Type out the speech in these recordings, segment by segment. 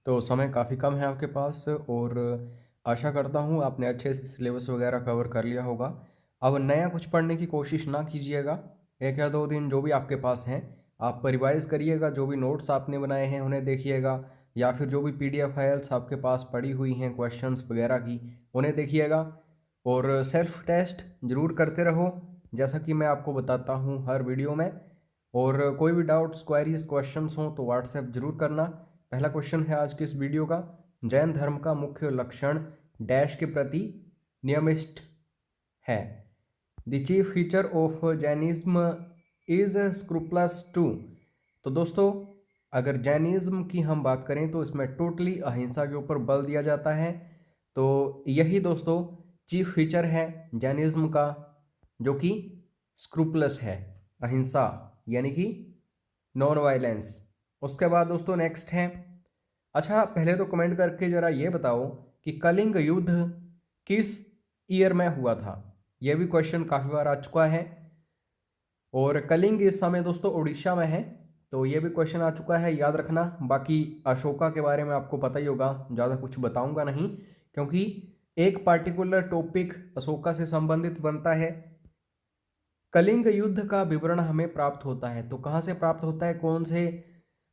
तो समय काफ़ी कम है आपके पास और आशा करता हूँ आपने अच्छे से सिलेबस वगैरह कवर कर लिया होगा। अब नया कुछ पढ़ने की कोशिश ना कीजिएगा। 1 या 2 दिन जो भी आपके पास हैं, आप रिवाइज़ करिएगा, जो भी नोट्स आपने बनाए हैं उन्हें देखिएगा या फिर जो भी पीडीएफ फाइल्स आपके पास पड़ी हुई हैं क्वेश्चंस वगैरह की, उन्हें देखिएगा और सेल्फ टेस्ट ज़रूर करते रहो, जैसा कि मैं आपको बताता हूँ हर वीडियो में। और कोई भी डाउट्स, क्वेरीज, क्वेश्चंस हों तो व्हाट्सएप जरूर करना। पहला क्वेश्चन है आज के इस वीडियो का, जैन धर्म का मुख्य लक्षण डैश के प्रति नियमिष्ठ है। The chief feature of Jainism is scrupulous to. तो दोस्तों, अगर जैनिज्म की हम बात करें तो इसमें टोटली अहिंसा के ऊपर बल दिया जाता है। तो यही दोस्तों चीफ फीचर है जैनिज्म का, जो कि स्क्रूपलस है, अहिंसा यानी कि नॉन वायलेंस। उसके बाद दोस्तों नेक्स्ट है, अच्छा पहले तो कमेंट करके जरा ये बताओ कि कलिंग युद्ध किस ईयर में हुआ था। यह भी क्वेश्चन काफ़ी बार आ चुका है और कलिंग इस समय दोस्तों उड़ीसा में है, तो ये भी क्वेश्चन आ चुका है, याद रखना। बाकी अशोका के बारे में आपको पता ही होगा, ज़्यादा कुछ बताऊंगा नहीं क्योंकि एक पार्टिकुलर टॉपिक अशोका से संबंधित बनता है। कलिंग युद्ध का विवरण हमें प्राप्त होता है, तो कहाँ से प्राप्त होता है, कौन से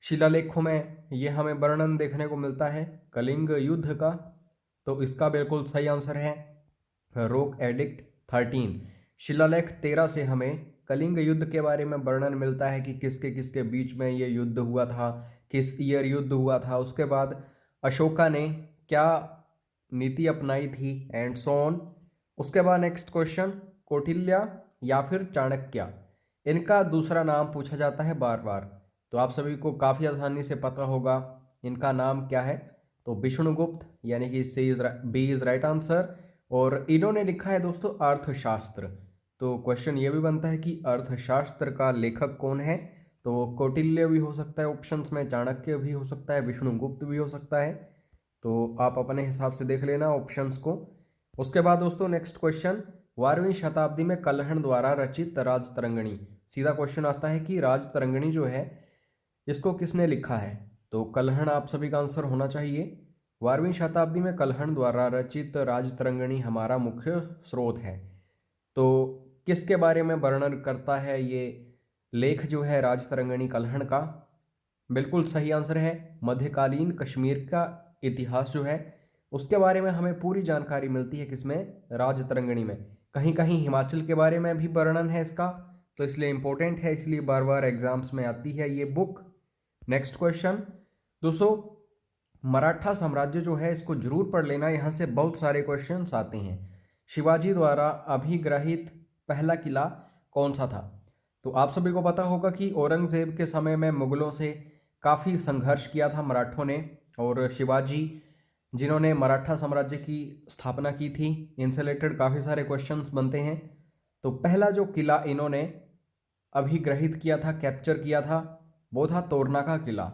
शिलालेखों में ये हमें वर्णन देखने को मिलता है कलिंग युद्ध का। तो इसका बिल्कुल सही आंसर है रोक एडिक्ट 13। शिलालेख 13 से हमें कलिंग युद्ध के बारे में वर्णन मिलता है कि किसके किसके बीच में ये युद्ध हुआ था, किस ईयर युद्ध हुआ था, उसके बाद अशोका ने क्या नीति अपनाई थी एंड सो ऑन। उसके बाद नेक्स्ट क्वेश्चन, कौटिल्य या फिर चाणक्य, इनका दूसरा नाम पूछा जाता है बार बार, तो आप सभी को काफ़ी आसानी से पता होगा इनका नाम क्या है। तो विष्णुगुप्त, यानी कि बी इज राइट आंसर। और इन्होंने लिखा है दोस्तों अर्थशास्त्र। तो क्वेश्चन ये भी बनता है कि अर्थशास्त्र का लेखक कौन है। तो कौटिल्य भी हो सकता है ऑप्शंस में, चाणक्य भी हो सकता है, विष्णुगुप्त भी हो सकता है। तो आप अपने हिसाब से देख लेना ऑप्शंस को। उसके बाद दोस्तों नेक्स्ट क्वेश्चन, 12वीं शताब्दी में कल्हण द्वारा रचित राजतरंगिणी। सीधा क्वेश्चन आता है कि राजतरंगिणी जो है इसको किसने लिखा है। तो कल्हण आप सभी का आंसर होना चाहिए। 12वीं शताब्दी में कल्हण द्वारा रचित राजतरंगिणी हमारा मुख्य स्रोत है। तो किसके बारे में वर्णन करता है ये लेख जो है राजतरंगिणी कल्हण का। बिल्कुल सही आंसर है मध्यकालीन कश्मीर का इतिहास जो है उसके बारे में हमें पूरी जानकारी मिलती है किसमें, राजतरंगिणी में। कहीं कहीं हिमाचल के बारे में भी वर्णन है इसका, तो इसलिए इंपॉर्टेंट है, इसलिए बार बार एग्जाम्स में आती है ये बुक। नेक्स्ट क्वेश्चन दोस्तों, मराठा साम्राज्य जो है इसको जरूर पढ़ लेना, यहाँ से बहुत सारे क्वेश्चंस आते हैं। शिवाजी द्वारा अभिग्रहित पहला किला कौन सा था। तो आप सभी को पता होगा कि औरंगजेब के समय में मुगलों से काफ़ी संघर्ष किया था मराठों ने, और शिवाजी जिन्होंने मराठा साम्राज्य की स्थापना की थी, इनसे रिलेटेड काफ़ी सारे क्वेश्चंस बनते हैं। तो पहला जो किला इन्होंने अभिग्रहित किया था, कैप्चर किया था, वो था तोरना का किला।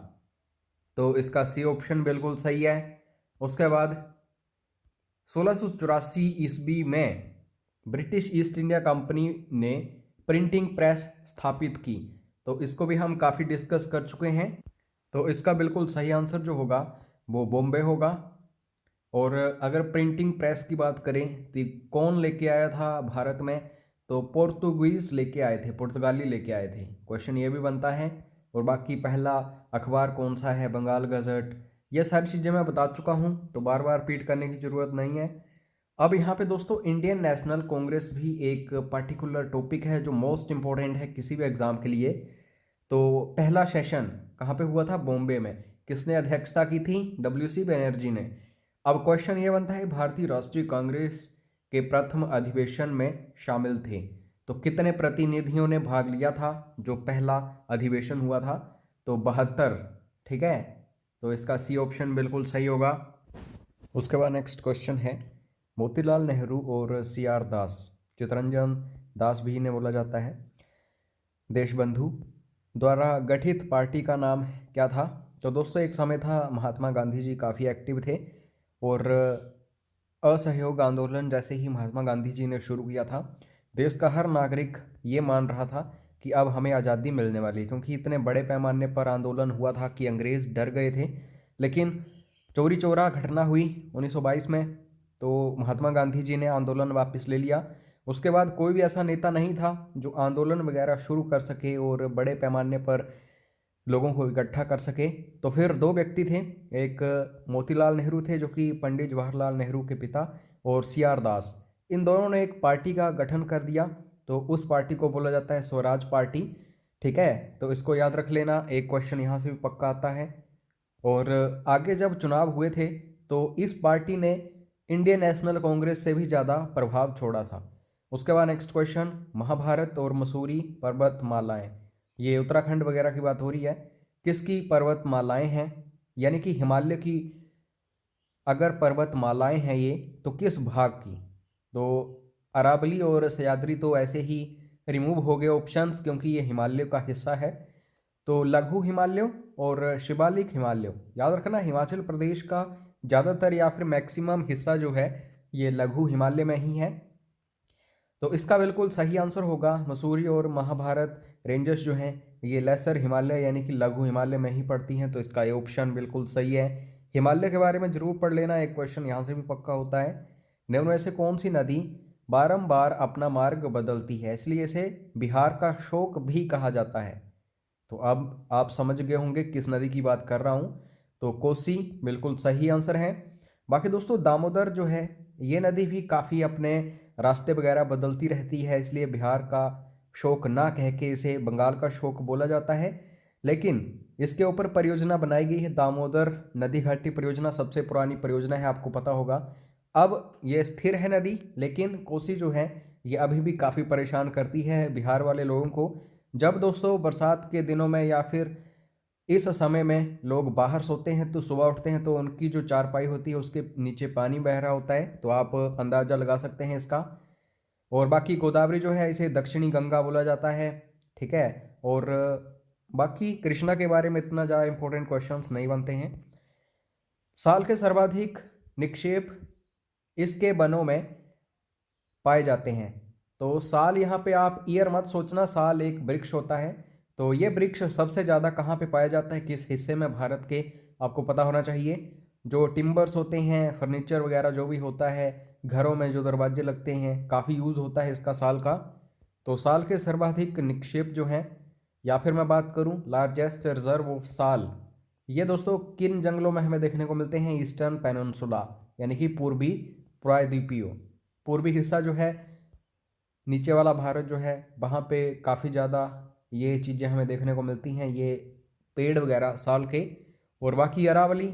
तो इसका सी ऑप्शन बिल्कुल सही है। उसके बाद 1684 ईस्वी में ब्रिटिश ईस्ट इंडिया कंपनी ने प्रिंटिंग प्रेस स्थापित की। तो इसको भी हम काफ़ी डिस्कस कर चुके हैं। तो इसका बिल्कुल सही आंसर जो होगा वो बॉम्बे होगा। और अगर प्रिंटिंग प्रेस की बात करें तो कौन लेके आया था भारत में, तो पोर्तुगीज लेके आए थे, पुर्तगाली लेके आए थे। क्वेश्चन ये भी बनता है। और बाकी पहला अखबार कौन सा है, बंगाल गजट, ये सारी चीज़ें मैं बता चुका हूँ, तो बार बार रिपीट करने की ज़रूरत नहीं है। अब यहाँ पे दोस्तों इंडियन नेशनल कांग्रेस भी एक पर्टिकुलर टॉपिक है जो मोस्ट इंपॉर्टेंट है किसी भी एग्जाम के लिए। तो पहला सेशन कहाँ पे हुआ था, बॉम्बे में। किसने अध्यक्षता की थी, WC बनर्जी ने। अब क्वेश्चन ये बनता है भारतीय राष्ट्रीय कांग्रेस के प्रथम अधिवेशन में शामिल थे, तो कितने प्रतिनिधियों ने भाग लिया था जो पहला अधिवेशन हुआ था, तो 72। ठीक है, तो इसका सी ऑप्शन बिल्कुल सही होगा। उसके बाद नेक्स्ट क्वेश्चन है, मोतीलाल नेहरू और CR दास, चितरंजन दास भी इन्हें बोला जाता है, देशबंधु द्वारा गठित पार्टी का नाम क्या था। तो दोस्तों एक समय था महात्मा गांधी जी काफ़ी एक्टिव थे और असहयोग आंदोलन जैसे ही महात्मा गांधी जी ने शुरू किया था, देश का हर नागरिक ये मान रहा था कि अब हमें आज़ादी मिलने वाली है, क्योंकि इतने बड़े पैमाने पर आंदोलन हुआ था कि अंग्रेज़ डर गए थे। लेकिन चौरी चौरा घटना हुई 1922 में, तो महात्मा गांधी जी ने आंदोलन वापस ले लिया। उसके बाद कोई भी ऐसा नेता नहीं था जो आंदोलन वगैरह शुरू कर सके और बड़े पैमाने पर लोगों को इकट्ठा कर सके। तो फिर दो व्यक्ति थे, एक मोतीलाल नेहरू थे जो कि पंडित जवाहरलाल नेहरू के पिता, और सी आर दास। इन दोनों ने एक पार्टी का गठन कर दिया, तो उस पार्टी को बोला जाता है स्वराज पार्टी। ठीक है, तो इसको याद रख लेना, एक क्वेश्चन यहाँ से भी पक्का आता है। और आगे जब चुनाव हुए थे तो इस पार्टी ने इंडियन नेशनल कांग्रेस से भी ज़्यादा प्रभाव छोड़ा था। उसके बाद नेक्स्ट क्वेश्चन, महाभारत और मसूरी पर्वतमालाएं, ये उत्तराखंड वगैरह की बात हो रही है, किसकी पर्वतमालाएं हैं? यानी कि हिमालय की अगर पर्वतमालाएं हैं ये, तो किस भाग की? तो अरावली और सह्याद्री तो ऐसे ही रिमूव हो गए ऑप्शंस, क्योंकि ये हिमालय का हिस्सा है। तो लघु हिमालय और शिवालिक हिमालय, याद रखना हिमाचल प्रदेश का ज़्यादातर या फिर मैक्सिमम हिस्सा जो है ये लघु हिमालय में ही है। तो इसका बिल्कुल सही आंसर होगा मसूरी और महाभारत रेंजेस जो हैं ये लेसर हिमालय यानी कि लघु हिमालय में ही पड़ती हैं। तो इसका ये ऑप्शन बिल्कुल सही है। हिमालय के बारे में जरूर पढ़ लेना, एक क्वेश्चन यहाँ से भी पक्का होता है। निम्न में से कौन सी नदी बारंबार अपना मार्ग बदलती है, इसलिए इसे बिहार का शोक भी कहा जाता है? तो अब आप समझ गए होंगे किस नदी की बात कर रहा हूँ। तो कोसी बिल्कुल सही आंसर है। बाकी दोस्तों दामोदर जो है ये नदी भी काफ़ी अपने रास्ते वगैरह बदलती रहती है, इसलिए बिहार का शोक ना कह के इसे बंगाल का शोक बोला जाता है। लेकिन इसके ऊपर परियोजना बनाई गई है, दामोदर नदी घाटी परियोजना सबसे पुरानी परियोजना है, आपको पता होगा। अब ये स्थिर है नदी, लेकिन कोसी जो है ये अभी भी काफ़ी परेशान करती है बिहार वाले लोगों को। जब दोस्तों बरसात के दिनों में या फिर इस समय में लोग बाहर सोते हैं तो सुबह उठते हैं तो उनकी जो चारपाई होती है उसके नीचे पानी बह रहा होता है, तो आप अंदाज़ा लगा सकते हैं इसका। और बाकी गोदावरी जो है इसे दक्षिणी गंगा बोला जाता है। ठीक है, और बाकी कृष्णा के बारे में इतना ज़्यादा इंपॉर्टेंट क्वेश्चंस नहीं बनते हैं। साल के सर्वाधिक निक्षेप इसके वनों में पाए जाते हैं। तो साल यहाँ पे आप ईयर मत सोचना, साल एक वृक्ष होता है। तो ये वृक्ष सबसे ज़्यादा कहाँ पे पाया जाता है, किस हिस्से में भारत के, आपको पता होना चाहिए। जो टिम्बर्स होते हैं, फर्नीचर वगैरह जो भी होता है, घरों में जो दरवाजे लगते हैं, काफ़ी यूज़ होता है इसका साल का। तो साल के सर्वाधिक निक्षेप जो हैं, या फिर मैं बात करूं लार्जेस्ट रिजर्व ऑफ साल, ये दोस्तों किन जंगलों में हमें देखने को मिलते हैं? ईस्टर्न पेनिनसुला यानी कि पूर्वी प्रायद्वीपीय, पूर्वी हिस्सा जो है नीचे वाला भारत जो है वहाँ पे काफ़ी ज़्यादा ये चीज़ें हमें देखने को मिलती हैं, ये पेड़ वगैरह साल के। और बाकी अरावली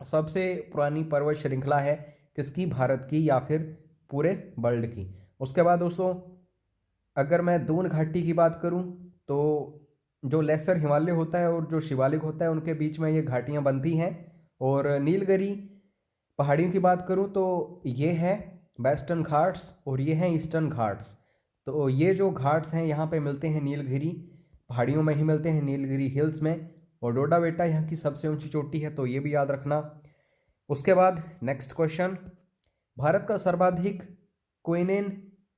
सबसे पुरानी पर्वत श्रृंखला है, किसकी? भारत की या फिर पूरे वर्ल्ड की। उसके बाद दोस्तों अगर मैं दून घाटी की बात करूं तो जो लेसर हिमालय होता है और जो शिवालिक होता है उनके बीच में ये घाटियां बनती हैं। और नीलगिरी पहाड़ियों की बात करूं तो ये है वेस्टर्न घाट्स और ये हैं ईस्टर्न घाट्स। तो ये जो घाट्स हैं यहाँ पे मिलते हैं नीलगिरी पहाड़ियों में ही मिलते हैं, नीलगिरी हिल्स में। और डोडा बेटा यहाँ की सबसे ऊंची चोटी है, तो ये भी याद रखना। उसके बाद नेक्स्ट क्वेश्चन, भारत का सर्वाधिक क्विनेन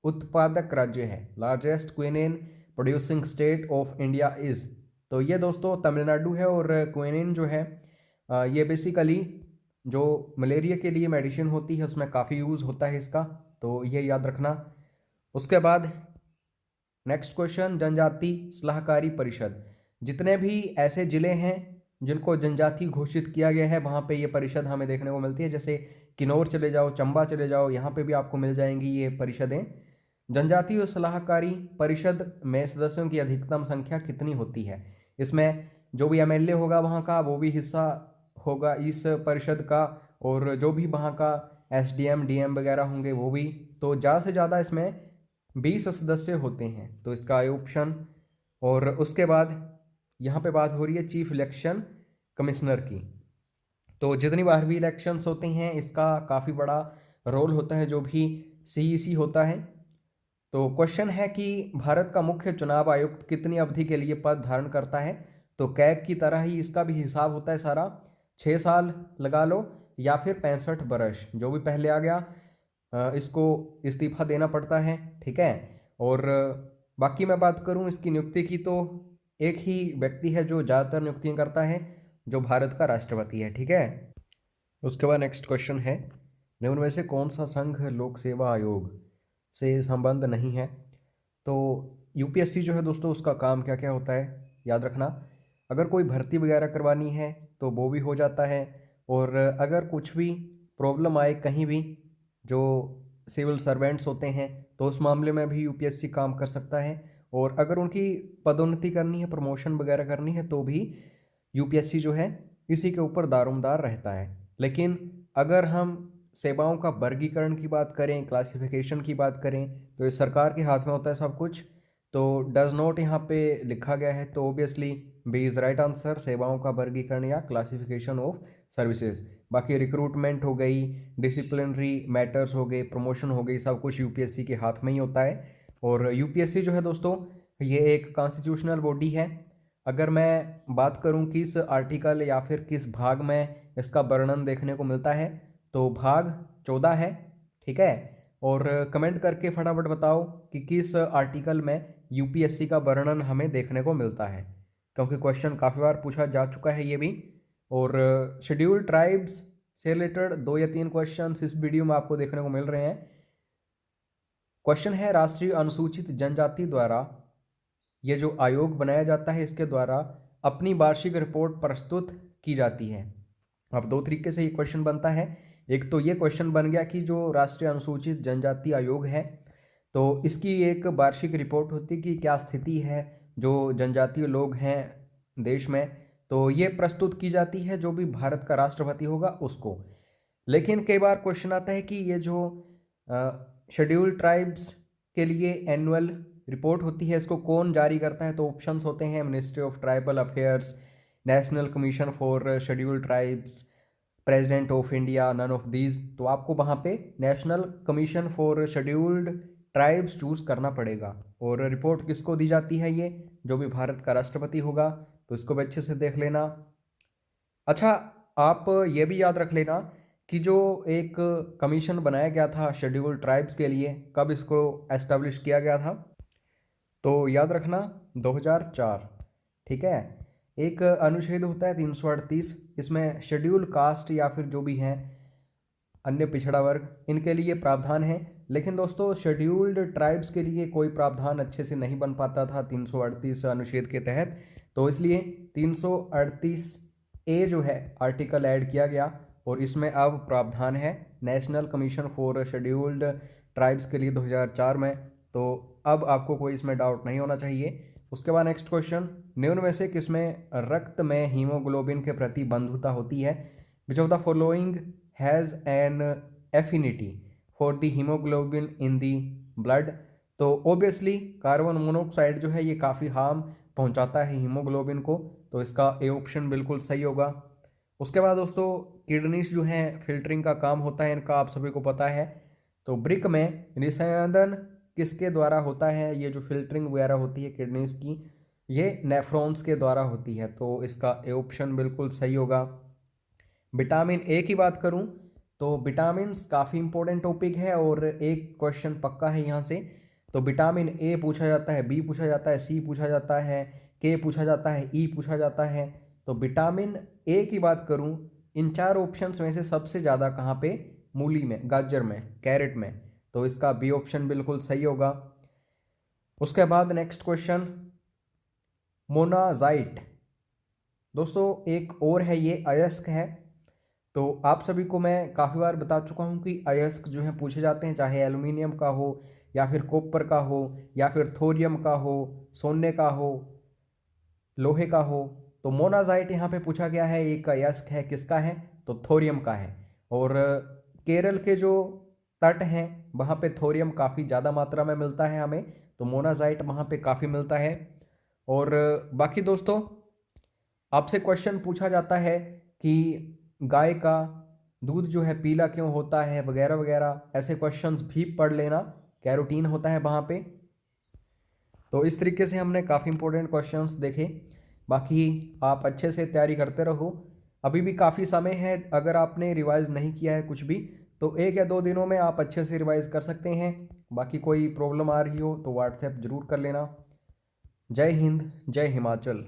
उत्पादक राज्य है, largest quinine producing state of India is. तो ये दोस्तों तमिलनाडु है। और क्विनेन जो है ये बेसिकली जो मलेरिया के लिए मेडिसिन होती है उसमें काफ़ी यूज़ होता है इसका, तो ये याद रखना। उसके बाद नेक्स्ट क्वेश्चन, जनजाति सलाहकारी परिषद, जितने भी ऐसे ज़िले हैं जिनको जनजाति घोषित किया गया है वहाँ पे ये परिषद हमें देखने को मिलती है। जैसे किन्नौर चले जाओ, चंबा चले जाओ, यहाँ पे भी आपको मिल जाएंगी ये परिषदें। जनजातीय सलाहकारी परिषद में सदस्यों की अधिकतम संख्या कितनी होती है? इसमें जो भी एमएलए होगा वहाँ का वो भी हिस्सा होगा इस परिषद का, और जो भी वहाँ का एसडीएम डीएम वगैरह होंगे वो भी। तो ज़्यादा से ज़्यादा इसमें 20 सदस्य होते हैं, तो इसका ऑप्शन। और उसके बाद यहाँ पे बात हो रही है चीफ इलेक्शन कमिश्नर की। तो जितनी बार भी इलेक्शंस होते हैं इसका काफ़ी बड़ा रोल होता है जो भी सीईसी होता है। तो क्वेश्चन है कि भारत का मुख्य चुनाव आयुक्त कितनी अवधि के लिए पद धारण करता है? तो कैग की तरह ही इसका भी हिसाब होता है सारा, 6 साल लगा लो या फिर 65 वर्ष, जो भी पहले आ गया इसको इस्तीफा देना पड़ता है। ठीक है, और बाकी मैं बात करूं इसकी नियुक्ति की तो एक ही व्यक्ति है जो ज़्यादातर नियुक्तियां करता है, जो भारत का राष्ट्रपति है। ठीक है, उसके बाद नेक्स्ट क्वेश्चन है, निम्न में से कौन सा संघ लोक सेवा आयोग से संबंध नहीं है। तो यूपीएससी जो है दोस्तों, उसका काम क्या क्या होता है याद रखना। अगर कोई भर्ती वगैरह करवानी है तो वो भी हो जाता है, और अगर कुछ भी प्रॉब्लम आए कहीं भी, जो सिविल सर्वेंट्स होते हैं, तो उस मामले में भी यूपीएससी काम कर सकता है। और अगर उनकी पदोन्नति करनी है, प्रमोशन वगैरह करनी है, तो भी यूपीएससी जो है इसी के ऊपर दारोमदार रहता है। लेकिन अगर हम सेवाओं का वर्गीकरण की बात करें, क्लासिफिकेशन की बात करें, तो ये सरकार के हाथ में होता है सब कुछ। तो डज नॉट यहाँ पे लिखा गया है, तो obviously B is right answer, सेवाओं का वर्गीकरण या क्लासिफिकेशन ऑफ सर्विसेज। बाकी रिक्रूटमेंट हो गई, डिसिप्लिनरी मैटर्स हो गए, प्रमोशन हो गई, सब कुछ यूपीएससी के हाथ में ही होता है। और यूपीएससी जो है दोस्तों, ये एक कॉन्स्टिट्यूशनल बॉडी है। अगर मैं बात करूं किस आर्टिकल या फिर किस भाग में इसका वर्णन देखने को मिलता है, तो भाग 14 है, ठीक है। और कमेंट करके फटाफट बताओ कि किस आर्टिकल में यूपीएससी का वर्णन हमें देखने को मिलता है, क्योंकि क्वेश्चन काफ़ी बार पूछा जा चुका है ये भी। और शेड्यूल्ड ट्राइब्स से रिलेटेड 2 या 3 क्वेश्चन इस वीडियो में आपको देखने को मिल रहे हैं। क्वेश्चन है, राष्ट्रीय अनुसूचित जनजाति द्वारा ये जो आयोग बनाया जाता है, इसके द्वारा अपनी वार्षिक रिपोर्ट प्रस्तुत की जाती है। अब 2 तरीके से ये क्वेश्चन बनता है। एक तो ये क्वेश्चन बन गया कि जो राष्ट्रीय अनुसूचित जनजाति आयोग है, तो इसकी एक वार्षिक रिपोर्ट होती है कि क्या स्थिति है जो जनजातीय लोग हैं देश में, तो ये प्रस्तुत की जाती है जो भी भारत का राष्ट्रपति होगा उसको। लेकिन कई बार क्वेश्चन आता है कि ये जो शेड्यूल्ड ट्राइब्स के लिए एनुअल रिपोर्ट होती है, इसको कौन जारी करता है। तो ऑप्शंस होते हैं, ministry of tribal affairs, national commission for scheduled tribes, president of India, none of these. तो आपको वहाँ पे national commission for scheduled tribes choose करना पड़ेगा। और रिपोर्ट किसको दी जाती है, ये जो भी भारत का राष्ट्रपति होगा, तो इसको भी अच्छे से देख लेना। अच्छा, आप ये भी याद रख लेना कि जो एक कमीशन बनाया गया था शेड्यूल्ड ट्राइब्स के लिए, कब इसको एस्टेब्लिश किया गया था, तो याद रखना 2004, ठीक है। एक अनुच्छेद होता है 338, इसमें शेड्यूल कास्ट या फिर जो भी हैं अन्य पिछड़ा वर्ग, इनके लिए प्रावधान है। लेकिन दोस्तों, शेड्यूल्ड ट्राइब्स के लिए कोई प्रावधान अच्छे से नहीं बन पाता था 338 अनुच्छेद के तहत, तो इसलिए 338 ए जो है आर्टिकल ऐड किया गया, और इसमें अब प्रावधान है national commission for scheduled tribes के लिए 2004 में। तो अब आपको कोई इसमें डाउट नहीं होना चाहिए। उसके बाद नेक्स्ट क्वेश्चन, निम्न में से किसमें रक्त में हीमोग्लोबिन के प्रति बंधुता होती है। Which of the following has an affinity for the haemoglobin in the blood. तो ऑब्वियसली कार्बन मोनोऑक्साइड जो है ये काफ़ी हार्म पहुंचाता है हीमोग्लोबिन को, तो इसका ए ऑप्शन बिल्कुल सही होगा। उसके बाद दोस्तों, किडनीज जो हैं फिल्टरिंग का काम होता है इनका, आप सभी को पता है। तो ब्रिक में निस्यंदन किसके द्वारा होता है, ये जो फिल्टरिंग वगैरह होती है किडनीज की, ये नेफ्रॉन्स के द्वारा होती है, तो इसका ए ऑप्शन बिल्कुल सही होगा। विटामिन ए की बात करूं तो विटामिन काफ़ी इंपॉर्टेंट टॉपिक है, और एक क्वेश्चन पक्का है यहाँ से। तो विटामिन ए पूछा जाता है, बी पूछा जाता है, सी पूछा जाता है, के पूछा जाता है, ई पूछा जाता है। तो विटामिन ए की बात करूं, इन 4 ऑप्शंस में से सबसे ज़्यादा कहाँ पे, मूली में, गाजर में, कैरेट में, तो इसका बी ऑप्शन बिल्कुल सही होगा। उसके बाद नेक्स्ट क्वेश्चन, मोनाजाइट दोस्तों एक और है, ये अयस्क है। तो आप सभी को मैं काफ़ी बार बता चुका हूँ कि अयस्क जो है पूछे जाते हैं, चाहे एल्युमिनियम का हो या फिर कॉपर का हो या फिर थोरियम का हो, सोने का हो, लोहे का हो। तो मोनाजाइट यहाँ पे पूछा गया है, एक अयस्क है, किसका है, तो थोरियम का है। और केरल के जो तट हैं वहाँ पे थोरियम काफ़ी ज़्यादा मात्रा में मिलता है हमें, तो मोनाजाइट वहाँ पे काफ़ी मिलता है। और बाकी दोस्तों, आपसे क्वेश्चन पूछा जाता है कि गाय का दूध जो है पीला क्यों होता है, वगैरह वगैरह, ऐसे क्वेश्चंस भी पढ़ लेना, कैरोटीन होता है वहाँ पे। तो इस तरीके से हमने काफ़ी इंपॉर्टेंट क्वेश्चंस देखे। बाकी आप अच्छे से तैयारी करते रहो, अभी भी काफ़ी समय है। अगर आपने रिवाइज नहीं किया है कुछ भी, तो 1 या 2 दिनों में आप अच्छे से रिवाइज कर सकते हैं। बाकी कोई प्रॉब्लम आ रही हो तो व्हाट्सएप ज़रूर कर लेना। जय हिंद, जय हिमाचल।